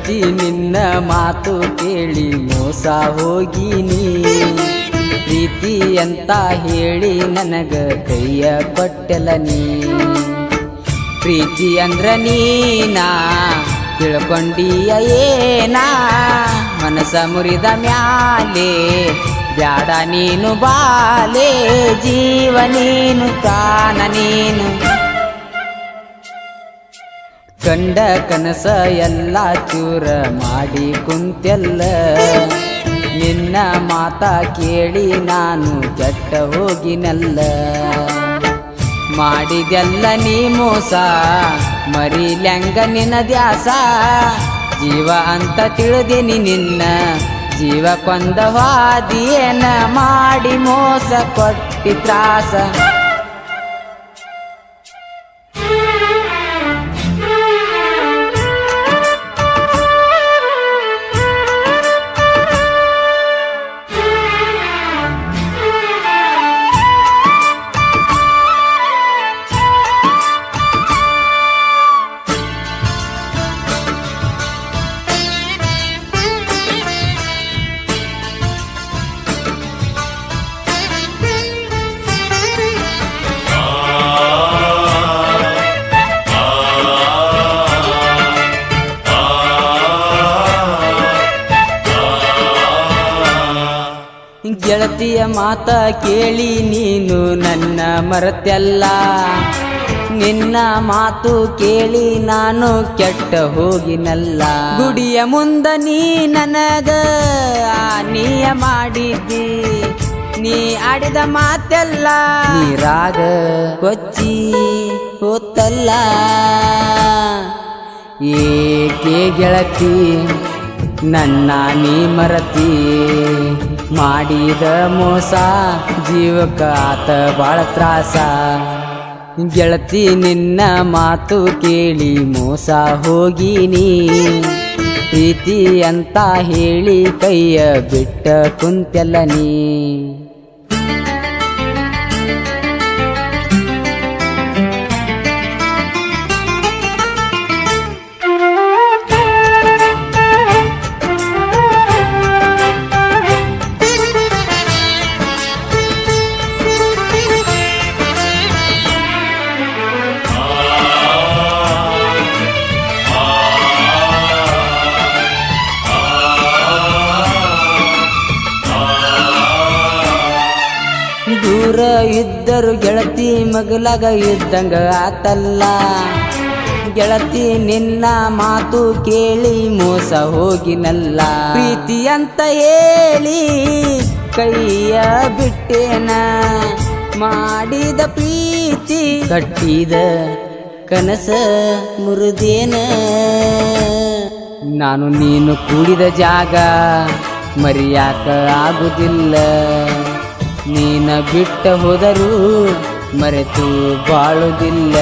ಗೆಳತಿ ನಿನ್ನ ಮಾತು ಕೇಳಿ ಮೋಸ ಹೋಗಿನಿ, ಪ್ರೀತಿ ಅಂತ ಹೇಳಿ ನನಗ ಕೈಯ ಕೊಟ್ಟೆಲ್ಲ ನೀ. ಪ್ರೀತಿ ಅಂದ್ರ ನೀನಾ ತಿಳ್ಕೊಂಡೀಯ ಏನಾ, ಮನಸ ಮುರಿದ ಮ್ಯಾಲೆ ಬ್ಯಾಡ ನೀನು ಬಾಲೆ, ಜೀವ ನೀನು ಪ್ರಾಣ ನೀನು. ಕಂಡ ಕನಸ ಎಲ್ಲ ಚೂರ ಮಾಡಿ ಕುಂತೆಲ್ಲ, ನಿನ್ನ ಮಾತ ಕೇಳಿ ನಾನು ಕೆಟ್ಟ ಹೋಗಿನಲ್ಲ. ಮಾಡಿದೆಲ್ಲ ನೀ ಮೋಸ ಮರಿಲ್ಯಾಂಗ ನಿನ್ನ ದ್ಯಾಸ, ಜೀವ ಅಂತ ತಿಳಿದೀನಿ ನಿನ್ನ ಜೀವ ಕೊಂದವಾದಿಯೇನ, ಮಾಡಿ ಮೋಸ ಕೊಟ್ಟಿ ತ್ರಾಸ. ಗೆಳತಿಯ ಮಾತ ಕೇಳಿ ನೀನು ನನ್ನ ಮರೆತೆಲ್ಲ, ನಿನ್ನ ಮಾತು ಕೇಳಿ ನಾನು ಕೆಟ್ಟ ಹೋಗಿನಲ್ಲ. ಗುಡಿಯ ಮುಂದ ನೀ ನನಗ ನೀಯ ಮಾಡಿದ್ದಿ, ನೀ ಆಡಿದ ಮಾತೆಲ್ಲ ನೀರಾಗ ಕೊಚ್ಚಿ ಹೋತಲ್ಲ. ಏಕೆ ಗೆಳತಿ ನನ್ನ ನೀ ಮರತಿ, ಮಾಡಿದ ಮೋಸ ಜೀವಕ್ಕ ಆತ ಬಾಳ ತ್ರಾಸ. ಗೆಳತಿ ನಿನ್ನ ಮಾತು ಕೇಳಿ ಮೋಸ ಹೋಗಿನಿ, ಪ್ರೀತಿ ಅಂತ ಹೇಳಿ ಕೈಯ ಬಿಟ್ಟ ಕುಂತೆಲ್ಲ ನೀ. ದೂರ ಇದ್ದರು ಗೆಳತಿ ಮಗಲಾಗ ಇದ್ದಂಗ ಆತಲ್ಲ. ಗೆಳತಿ ನಿನ್ನ ಮಾತು ಕೇಳಿ ಮೋಸ ಹೋಗಿನಲ್ಲ, ಪ್ರೀತಿ ಅಂತ ಹೇಳಿ ಕೈಯ ಬಿಟ್ಟೇನ. ಮಾಡಿದ ಪ್ರೀತಿ ಕಟ್ಟಿದ ಕನಸ ಮುರಿದೇನ, ನಾನು ನೀನು ಕೂಡಿದ ಜಾಗ ಮರಿಯಾಕ ಆಗುದಿಲ್ಲ. ನೀನ ಬಿಟ್ಟ ಹೋದರೂ ಮರೆತು ಬಾಳುವುದಿಲ್ಲ.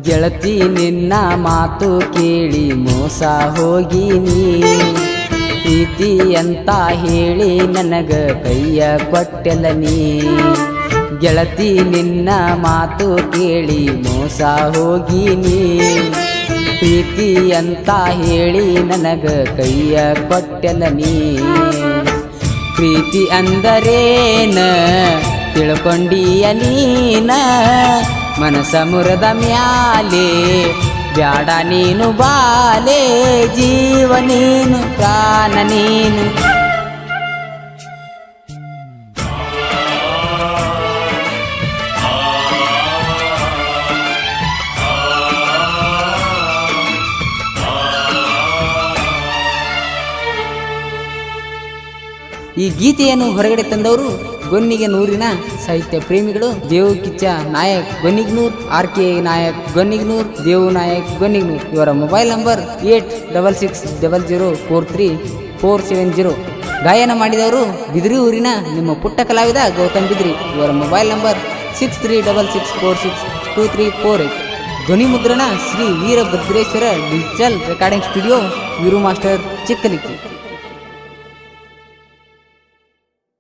ಗೆಳತಿ ನಿನ್ನ ಮಾತು ಕೇಳಿ ಮೋಸ ಹೋಗಿನಿ, ಪ್ರೀತಿ ಅಂತ ಹೇಳಿ ನನಗ ಕೈಯ ಕೊಟ್ಟೆಲ್ಲ ನೀ. ಗೆಳತಿ ನಿನ್ನ ಮಾತು ಕೇಳಿ ಮೋಸ ಹೋಗಿನಿ, ಪ್ರೀತಿ ಅಂತ ಹೇಳಿ ನನಗ ಕೈಯ ಕೊಟ್ಟೆಲ್ಲ ನೀ. ಪ್ರೀತಿ ಅಂದರೇನ ತಿಳ್ಕೊಂಡೀಯ ನೀನ, ಮನಸ ಮುರದ ಮ್ಯಾಲೆ ಬ್ಯಾಡ ನೀನು ಬಾಲೆ, ಜೀವ ನೀನು ಪ್ರಾಣ ನೀನು. ಈ ಗೀತೆಯನ್ನು ಹೊರಗಡೆ ತಂದವರು ಗೊನ್ನಿಗೆ ನೂರಿನ ಸಾಹಿತ್ಯ ಪ್ರೇಮಿಗಳು ದೇವು ಕಿಚ್ಚ ನಾಯಕ್ ಗೊನ್ನಿಗ್ನೂರ್, RK ನಾಯಕ್ ಗೊನ್ನಿಗ್ನೂರ್, ದೇವು ನಾಯಕ್ ಗೊನ್ನಿಗ್ನೂರ್. ಇವರ ಮೊಬೈಲ್ ನಂಬರ್ 8600434770. ಗಾಯನ ಮಾಡಿದವರು ಬಿದಿರಿ ಊರಿನ ನಿಮ್ಮ ಪುಟ್ಟ ಕಲಾವಿದ ಗೌತಮ್ ಬಿದ್ರಿ. ಇವರ ಮೊಬೈಲ್ ನಂಬರ್ 6366462348. ಧ್ವನಿ ಮುದ್ರಣ Shri Veerabhadreshwara digital recording studio, Veeru master, ಚಿಕ್ಕಲಿಕ್ಕಿ.